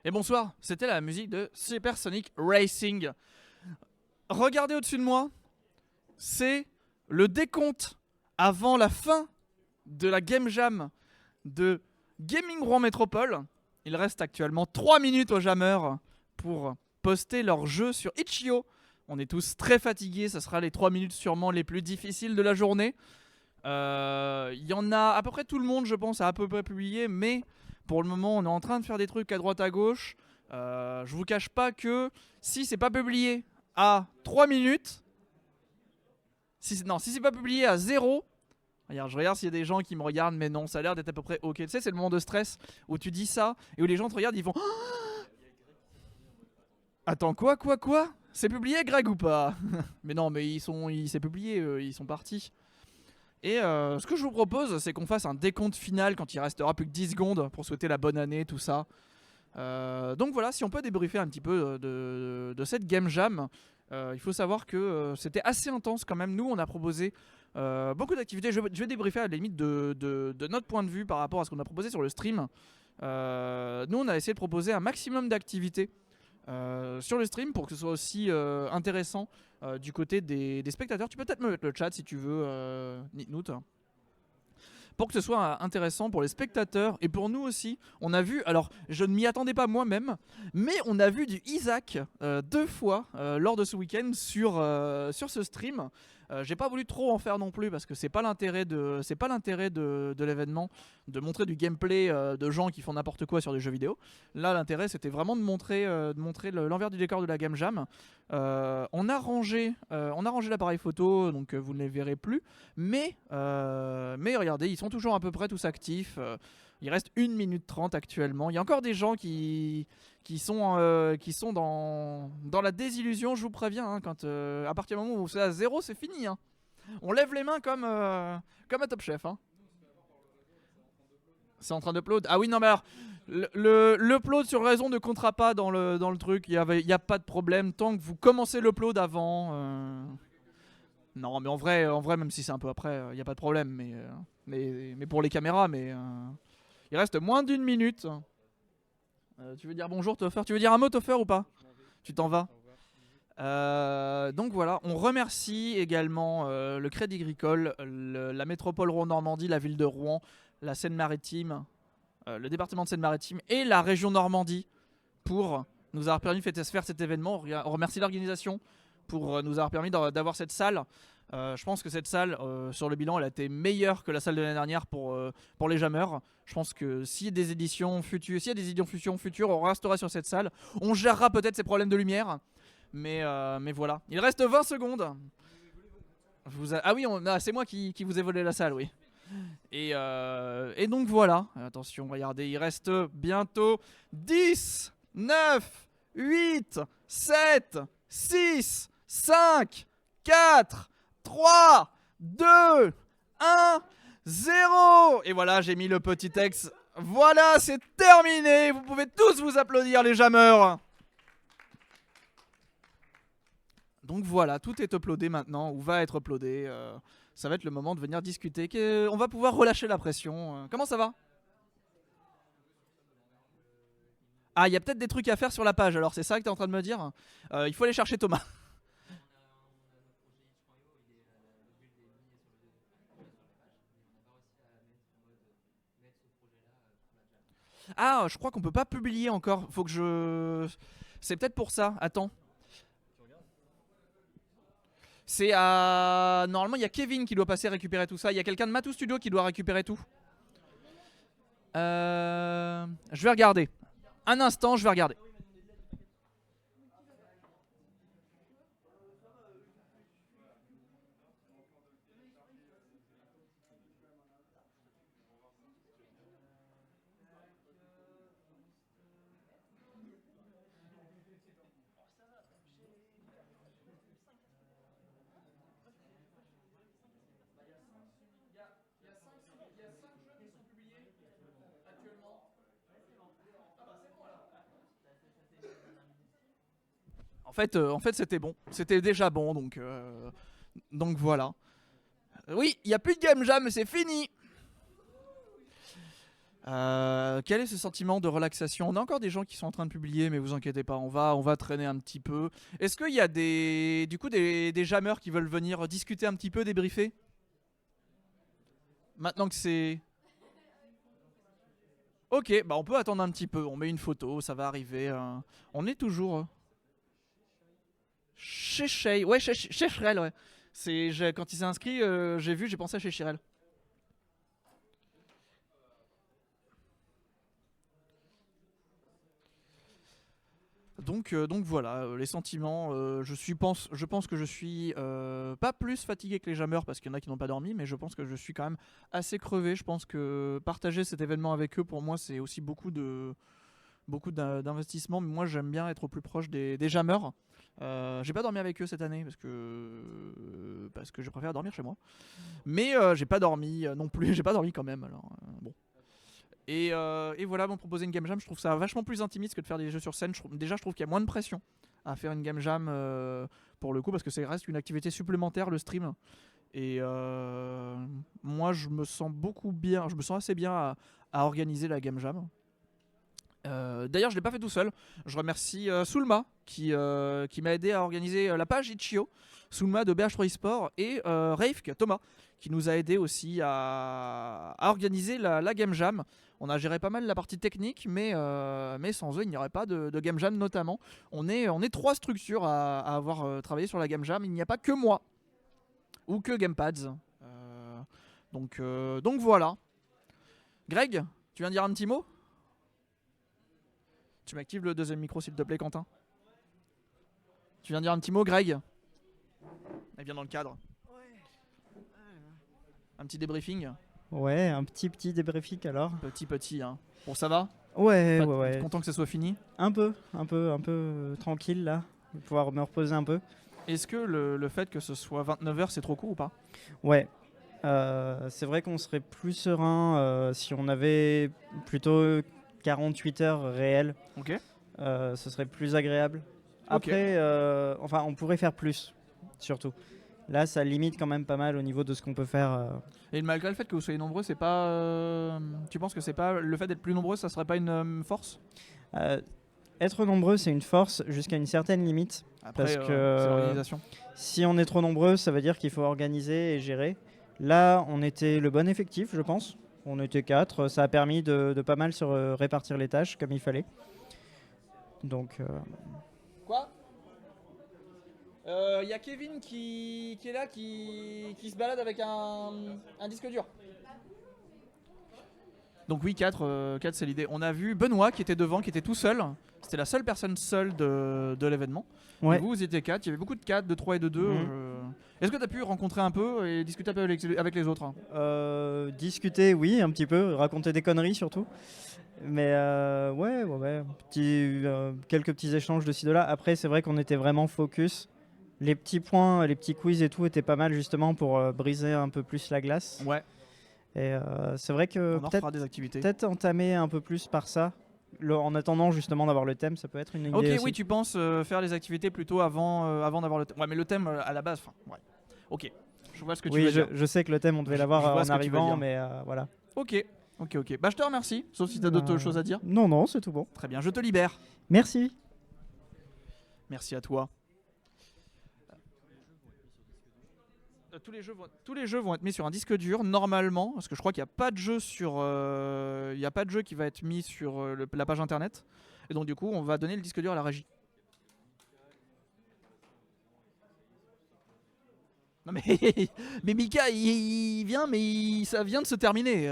Et bonsoir, c'était la musique de Supersonic Racing. Regardez au-dessus de moi, c'est le décompte avant la fin de la Game Jam de Gaming Rouen Métropole. Il reste actuellement 3 minutes aux jammers pour poster leur jeu sur Itch.io. On est tous très fatigués, ça sera les 3 minutes sûrement les plus difficiles de la journée. Il y en a à peu près tout le monde, je pense, a à peu près publié, mais pour le moment, on est en train de faire des trucs à droite à gauche. Je vous cache pas que si c'est pas publié à 3 minutes, si c'est pas publié à 0, regarde, je regarde s'il y a des gens qui me regardent, mais non, ça a l'air d'être à peu près ok. Tu sais, c'est le moment de stress où tu dis ça et où les gens te regardent, ils font attends, quoi c'est publié, Greg, ou pas? Mais non, mais c'est publié, ils sont partis. Et ce que je vous propose, c'est qu'on fasse un décompte final quand il restera plus que 10 secondes pour souhaiter la bonne année, tout ça. Donc voilà, si on peut débriefer un petit peu de cette Game Jam. Il faut savoir que c'était assez intense quand même. Nous, on a proposé beaucoup d'activités. Je vais débriefer à la limite de notre point de vue par rapport à ce qu'on a proposé sur le stream. Nous, on a essayé de proposer un maximum d'activités sur le stream pour que ce soit aussi intéressant du côté des spectateurs. Tu peux peut-être me mettre le chat si tu veux, Nitnout, pour que ce soit intéressant pour les spectateurs et pour nous aussi. On a vu, alors je ne m'y attendais pas moi-même, mais on a vu du Isaac 2 fois lors de ce week-end sur ce stream. J'ai pas voulu trop en faire non plus parce que c'est pas l'intérêt de l'événement de montrer du gameplay de gens qui font n'importe quoi sur des jeux vidéo. Là, l'intérêt c'était vraiment de montrer l'envers du décor de la Game Jam. On a rangé l'appareil photo, donc vous ne les verrez plus. Mais regardez, ils sont toujours à peu près tous actifs. Il reste 1 minute 30 actuellement. Il y a encore des gens qui sont dans la désillusion, je vous préviens. Hein, quand, à partir du moment où c'est à 0, c'est fini. Hein. On lève les mains comme à Top Chef. Hein. C'est en train d'upload. Ah oui, non, mais alors, l'upload sur raison ne comptera pas dans le truc. Il n'y a pas de problème tant que vous commencez l'upload avant. Non, mais en vrai, même si c'est un peu après, il n'y a pas de problème. Mais pour les caméras, il reste moins d'1 minute. Tu veux dire bonjour, Toffer? Tu veux dire un mot, Toffer, ou pas? Tu t'en vas? Donc voilà, on remercie également le Crédit Agricole, la métropole Rouen-Normandie, la ville de Rouen, la Seine-Maritime, le département de Seine-Maritime et la région Normandie pour nous avoir permis de faire cet événement. On remercie l'organisation pour nous avoir permis d'avoir cette salle. Je pense que cette salle, sur le bilan, elle a été meilleure que la salle de l'année dernière pour les jammers. Je pense que s'il y a des éditions futures, on restera sur cette salle. On gérera peut-être ces problèmes de lumière. Mais voilà. Il reste 20 secondes. Ah oui, c'est moi qui vous ai volé la salle, oui. Et donc voilà. Attention, regardez, il reste bientôt 10, 9, 8, 7, 6, 5, 4, 3, 2, 1, 0. Et voilà, j'ai mis le petit texte. Voilà, c'est terminé. Vous pouvez tous vous applaudir, les jammers. Donc voilà, tout est uploadé maintenant, ou va être uploadé. Ça va être le moment de venir discuter. On va pouvoir relâcher la pression. Comment ça va? Ah, il y a peut-être des trucs à faire sur la page, alors c'est ça que tu es en train de me dire? Il faut aller chercher Thomas. Ah, je crois qu'on peut pas publier encore. Faut que je... C'est peut-être pour ça. Attends. C'est à... Normalement, il y a Kevin qui doit passer récupérer tout ça. Il y a quelqu'un de Matou Studio qui doit récupérer tout. Je vais regarder. Un instant, je vais regarder. En fait c'était bon. C'était déjà bon, donc voilà. Oui, il n'y a plus de Game Jam, mais c'est fini. Quel est ce sentiment de relaxation? On a encore des gens qui sont en train de publier, mais vous inquiétez pas, on va traîner un petit peu. Est-ce qu'il y a des jammers qui veulent venir discuter un petit peu, débriefer? Maintenant que c'est... Ok, bah on peut attendre un petit peu, on met une photo, ça va arriver. On est toujours... Chez Shay, ouais, chez Shrel, ouais. Quand il s'est inscrit, j'ai pensé à chez Shirel. Donc voilà, les sentiments, je pense que je suis pas plus fatigué que les jammers parce qu'il y en a qui n'ont pas dormi, mais je pense que je suis quand même assez crevé. Je pense que partager cet événement avec eux, pour moi, c'est aussi d'investissement. Mais moi, j'aime bien être au plus proche des jammers. J'ai pas dormi avec eux cette année parce que je préfère dormir chez moi. Mais j'ai pas dormi non plus, j'ai pas dormi quand même. Alors bon. Et voilà, m'ont proposé une game jam. Je trouve ça vachement plus intimiste que de faire des jeux sur scène. Déjà, je trouve qu'il y a moins de pression à faire une game jam pour le coup, parce que ça reste une activité supplémentaire, le stream. Et moi, je me sens assez bien à organiser la game jam. D'ailleurs, je l'ai pas fait tout seul. Je remercie Soulma qui m'a aidé à organiser la page Itch.io. Soulma de BH3 eSport et Raifk, Thomas, qui nous a aidé aussi à organiser la game jam. On a géré pas mal la partie technique, mais sans eux, il n'y aurait pas de game jam notamment. On est 3 structures à avoir travaillé sur la game jam. Il n'y a pas que moi ou que Gamepads. Donc voilà. Greg, tu viens dire un petit mot? Tu m'actives le deuxième micro s'il te plaît, Quentin. Tu viens dire un petit mot, Greg? Elle vient dans le cadre. Un petit débriefing. Ouais, un petit débriefing alors. Petit, hein. Bon, ça va? Ouais. Content que ça soit fini? Un peu tranquille là. Je vais pouvoir me reposer un peu. Est-ce que le fait que ce soit 29h, c'est trop court ou pas? Ouais. C'est vrai qu'on serait plus serein si on avait plutôt 48 heures réelles. Ok. Ce serait plus agréable. Ok. Après, on pourrait faire plus, surtout. Là, ça limite quand même pas mal au niveau de ce qu'on peut faire. Et malgré le fait que vous soyez nombreux, c'est pas. Tu penses que c'est pas. Le fait d'être plus nombreux, ça serait pas une force? Être nombreux, c'est une force jusqu'à une certaine limite. Après, parce c'est que l'organisation. si on est trop nombreux, ça veut dire qu'il faut organiser et gérer. Là, on était le bon effectif, je pense. On était 4. Ça a permis de pas mal se répartir les tâches comme il fallait. Donc. Quoi? Y a Kevin qui est là, qui se balade avec un disque dur. Donc oui, 4 c'est l'idée. On a vu Benoît qui était devant, qui était tout seul. C'était la seule personne seule de l'événement. Ouais. Et vous étiez 4, il y avait beaucoup de 4, de 3 et de 2. Est-ce que tu as pu rencontrer un peu et discuter un peu avec les autres? Discuter, oui, un petit peu. Raconter des conneries surtout. Mais ouais. Quelques petits échanges de ci, de là. Après, c'est vrai qu'on était vraiment focus. Les petits points, les petits quiz et tout étaient pas mal justement pour briser un peu plus la glace. Ouais. Et c'est vrai que on en fera des activités. Peut-être entamer un peu plus par ça. En attendant justement d'avoir le thème, ça peut être une idée. Ok, aussi. oui, tu penses faire les activités plutôt avant d'avoir le thème. Ouais, mais le thème à la base, ouais. Ok, je vois ce que tu veux dire. Je sais que le thème on devait l'avoir en arrivant, mais voilà. Ok. Bah je te remercie, sauf si tu as d'autres choses à dire. Non, c'est tout bon. Très bien, je te libère. Merci. Merci à toi. Tous les jeux vont être mis sur un disque dur normalement, parce que je crois qu'il n'y a pas de jeu qui va être mis sur la page internet. Et donc du coup, on va donner le disque dur à la régie. Non mais, mais Mika, il vient, mais ça vient de se terminer.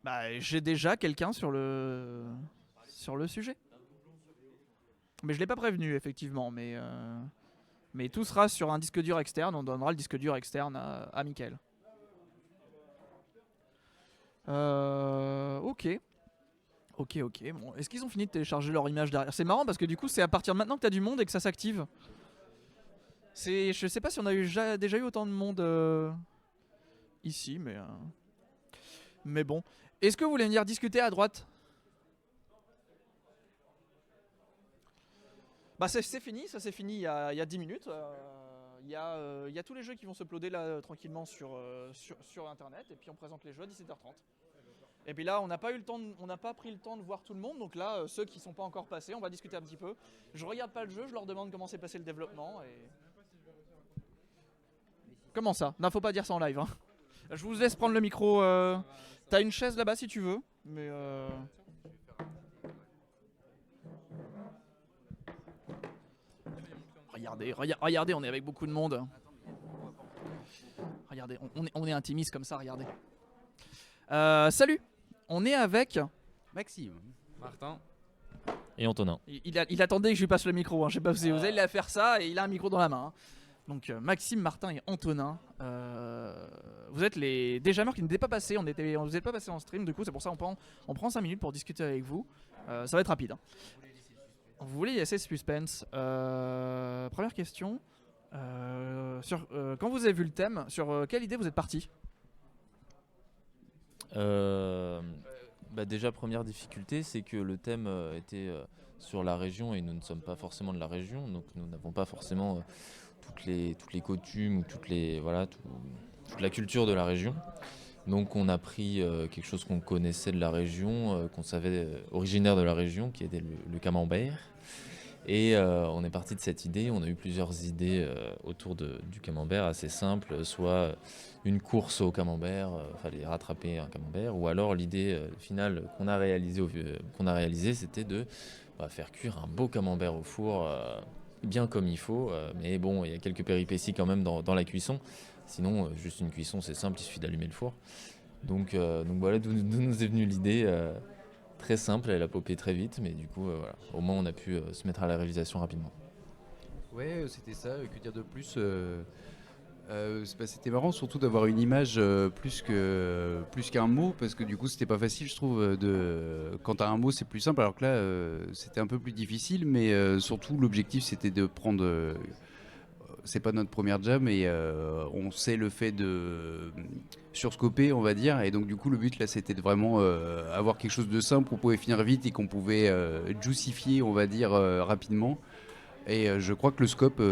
Bah, j'ai déjà quelqu'un sur le sujet. Mais je l'ai pas prévenu effectivement, mais tout sera sur un disque dur externe. On donnera le disque dur externe à Mickaël. Ok. Bon, est-ce qu'ils ont fini de télécharger leur image derrière? C'est marrant parce que du coup, c'est à partir de maintenant que t'as du monde et que ça s'active. Je sais pas si on a déjà eu autant de monde ici, mais bon. Est-ce que vous voulez venir discuter à droite? Bah c'est fini, ça s'est fini il y a 10 minutes. il y a tous les jeux qui vont se uploader là tranquillement sur internet et puis on présente les jeux à 17h30. Et puis là, on n'a pas pris le temps de voir tout le monde, donc là, ceux qui sont pas encore passés, on va discuter un petit peu. Je regarde pas le jeu, je leur demande comment s'est passé le développement. Et... Comment ça? Non, faut pas dire ça en live. Hein. Je vous laisse prendre le micro. T'as une chaise là-bas si tu veux, mais. Regardez, on est avec beaucoup de monde. Regardez, on est intimiste comme ça, regardez. Salut, on est avec Maxime, Martin et Antonin. Il attendait que je lui passe le micro. Hein. Je sais pas si vous allez la faire ça et il a un micro dans la main. Hein. Donc Maxime, Martin et Antonin, vous êtes les déjameurs qui n'étaient pas passés. On vous êtes pas passés en stream. Du coup, c'est pour ça on prend 5 minutes pour discuter avec vous. Ça va être rapide. Hein. Vous voulez laisser ce suspense. Première question. Quand vous avez vu le thème, sur quelle idée vous êtes parti? Déjà, première difficulté, c'est que le thème était sur la région et nous ne sommes pas forcément de la région, donc nous n'avons pas forcément toutes les coutumes ou toute la culture de la région. Donc on a pris quelque chose qu'on connaissait de la région, qu'on savait originaire de la région, qui était le camembert. Et on est parti de cette idée, on a eu plusieurs idées autour du camembert assez simples, soit une course au camembert, fallait rattraper un camembert, ou alors l'idée finale qu'on a réalisée, c'était de faire cuire un beau camembert au four, bien comme il faut, mais bon, il y a quelques péripéties quand même dans la cuisson, sinon juste une cuisson c'est simple, il suffit d'allumer le four. Donc voilà d'où nous est venue l'idée. Très simple, elle a popé très vite, mais du coup, voilà. Au moins on a pu se mettre à la réalisation rapidement. Ouais, c'était ça, que dire de plus c'était marrant surtout d'avoir une image plus qu'un mot, parce que du coup c'était pas facile, je trouve, quand t'as un mot c'est plus simple, alors que là c'était un peu plus difficile, mais surtout l'objectif c'était de prendre... c'est pas notre première jam et on sait le fait de surscoper, on va dire, et donc du coup le but là c'était de vraiment avoir quelque chose de simple qu'on pouvait finir vite et qu'on pouvait justifier, on va dire, rapidement, et je crois que le scope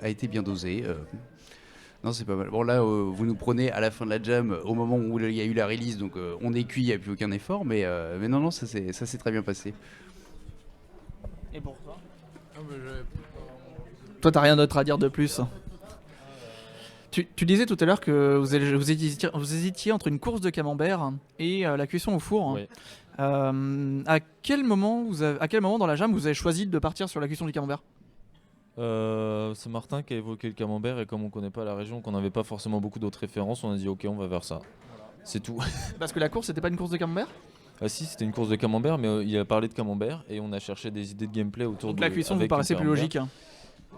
a été bien dosé. Non, c'est pas mal. Bon là vous nous prenez à la fin de la jam, au moment où il y a eu la release, donc on est cuit, il n'y a plus aucun effort, mais non, ça s'est très bien passé. Et pour toi? Toi, t'as rien d'autre à dire de plus? Tu disais tout à l'heure que vous hésitiez entre une course de camembert et la cuisson au four. Oui. À quel moment dans la jam vous avez choisi de partir sur la cuisson du camembert? C'est Martin qui a évoqué le camembert, et comme on connaît pas la région, qu'on n'avait pas forcément beaucoup d'autres références, on a dit ok, on va vers ça. C'est tout. Parce que la course, c'était pas une course de camembert? Ah si, c'était une course de camembert, mais il a parlé de camembert et on a cherché des idées de gameplay autour de... Donc la cuisson vous avec paraissait le plus camembert. logique. Hein.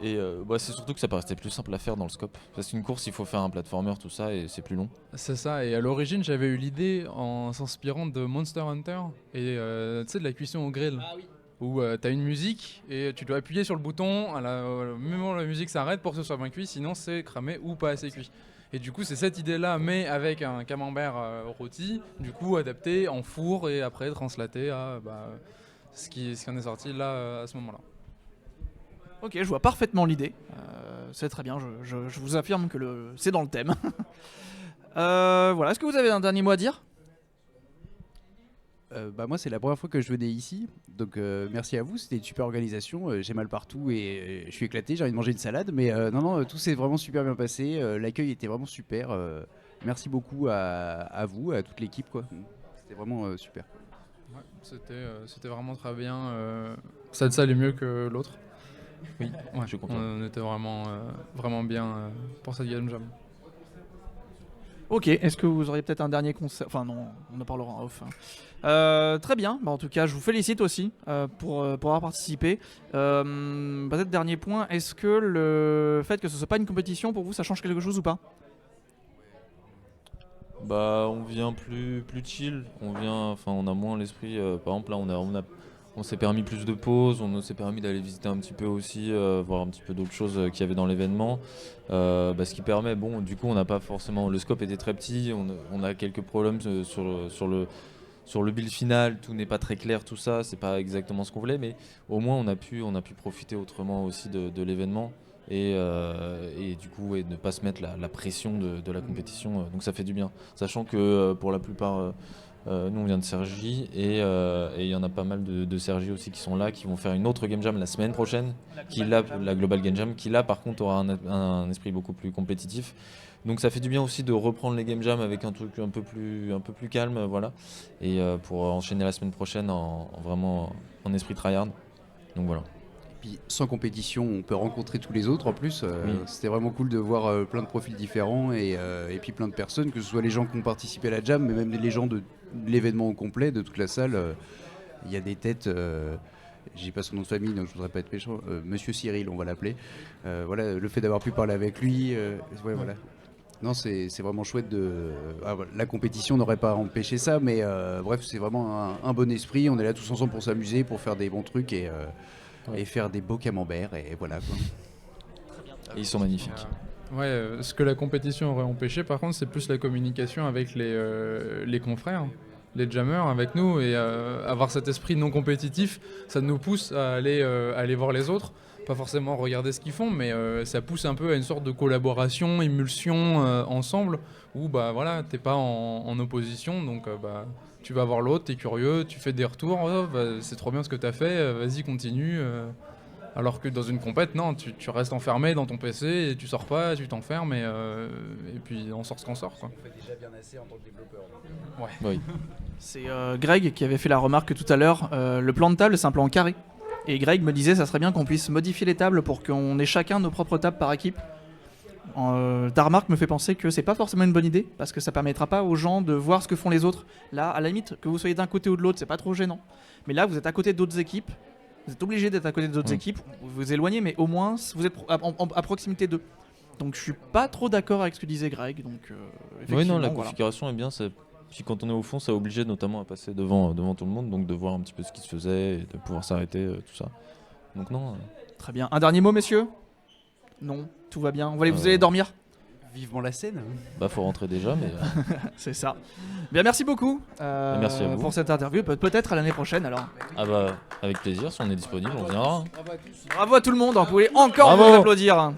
Et c'est surtout que ça paraissait plus simple à faire dans le scope. Parce qu'une course, il faut faire un platformer, tout ça, et c'est plus long. C'est ça, et à l'origine j'avais eu l'idée en s'inspirant de Monster Hunter et tu sais, de la cuisson au grill. Ah oui. Où t'as une musique et tu dois appuyer sur le bouton au moment où la musique s'arrête pour que ce soit bien cuit, sinon c'est cramé ou pas assez cuit. Et du coup c'est cette idée là, mais avec un camembert rôti, du coup adapté en four et après translaté à ce qui en est sorti là à ce moment là. Ok, je vois parfaitement l'idée. C'est très bien, je vous affirme que c'est dans le thème. Voilà, est-ce que vous avez un dernier mot à dire? Moi c'est la première fois que je venais ici, donc merci à vous, c'était une super organisation, j'ai mal partout et je suis éclaté, j'ai envie de manger une salade, mais non, tout s'est vraiment super bien passé, l'accueil était vraiment super, merci beaucoup à vous, à toute l'équipe, quoi. C'était vraiment super. Ouais, c'était vraiment très bien, ça allait mieux que l'autre. Oui, Ouais, je suis content. on était vraiment bien pour cette game jam. Ok, est-ce que vous auriez peut-être un dernier conseil? Enfin non, on en parlera en off. Hein. Très bien, en tout cas je vous félicite aussi pour avoir participé. Peut-être dernier point, est-ce que le fait que ce soit pas une compétition pour vous ça change quelque chose ou pas? On vient plus chill, on a moins l'esprit, par exemple là on s'est permis plus de pauses, on s'est permis d'aller visiter un petit peu aussi, voir un petit peu d'autres choses qu'il y avait dans l'événement. Ce qui permet, du coup on n'a pas forcément, le scope était très petit, on a quelques problèmes sur le build final, tout n'est pas très clair, tout ça, c'est pas exactement ce qu'on voulait, mais au moins on a pu profiter autrement aussi de l'événement. et du coup ne pas se mettre la pression de la compétition. Donc ça fait du bien. Sachant que pour la plupart, nous on vient de Cergy et il y en a pas mal de Cergy aussi qui sont là, qui vont faire une autre Game Jam la semaine prochaine, la Global Game Jam, qui là par contre aura un esprit beaucoup plus compétitif. Donc ça fait du bien aussi de reprendre les Game Jam avec un truc un peu plus calme, voilà, et pour enchaîner la semaine prochaine vraiment en esprit tryhard. Donc voilà. Puis sans compétition, on peut rencontrer tous les autres en plus. Oui. C'était vraiment cool de voir plein de profils différents et puis plein de personnes, que ce soit les gens qui ont participé à la jam, mais même les gens de l'événement au complet, de toute la salle. Il y a des têtes, j'ai pas son nom de famille donc je voudrais pas être méchant, Monsieur Cyril, on va l'appeler. Voilà, le fait d'avoir pu parler avec lui, ouais, voilà. Non, c'est vraiment chouette voilà, la compétition n'aurait pas empêché ça, mais bref, c'est vraiment un bon esprit. On est là tous ensemble pour s'amuser, pour faire des bons trucs et faire des beaux camemberts et voilà quoi. Et ils sont magnifiques. Ce que la compétition aurait empêché, par contre, c'est plus la communication avec les confrères, les jammers avec nous, et avoir cet esprit non compétitif, ça nous pousse à aller voir les autres. Pas forcément regarder ce qu'ils font, mais ça pousse un peu à une sorte de collaboration, émulsion ensemble, où bah voilà, t'es pas en opposition, donc tu vas voir l'autre, t'es curieux, tu fais des retours, c'est trop bien ce que t'as fait, vas-y continue. Alors que dans une compète, non, tu restes enfermé dans ton PC et tu sors pas, tu t'enfermes et puis on sort ce qu'on sort, quoi. On fait déjà bien assez en tant que développeur. Oui. C'est Greg qui avait fait la remarque tout à l'heure. Le plan de table, c'est un plan carré. Et Greg me disait, ça serait bien qu'on puisse modifier les tables pour qu'on ait chacun nos propres tables par équipe. Ta remarque me fait penser que c'est pas forcément une bonne idée, parce que ça permettra pas aux gens de voir ce que font les autres. Là, à la limite, que vous soyez d'un côté ou de l'autre, c'est pas trop gênant. Mais là, vous êtes à côté d'autres équipes. Vous êtes obligé d'être à côté d'autres équipes. Vous vous éloignez, mais au moins, vous êtes à proximité d'eux. Donc je suis pas trop d'accord avec ce que disait Greg. Donc, Oui, non, la voilà. configuration est bien. Puis quand on est au fond, ça oblige notamment à passer devant tout le monde, donc de voir un petit peu ce qui se faisait et de pouvoir s'arrêter, tout ça. Donc non. Très bien. Un dernier mot, messieurs? Non, tout va bien. Vous allez dormir? Vivement la scène. Bah faut rentrer déjà, mais C'est ça. Bien, merci beaucoup merci à vous. pour cette interview. Peut-être à l'année prochaine alors. ah bah avec plaisir, si on est disponible, on viendra. Bravo à tout le monde, vous pouvez encore Bravo. vous applaudir.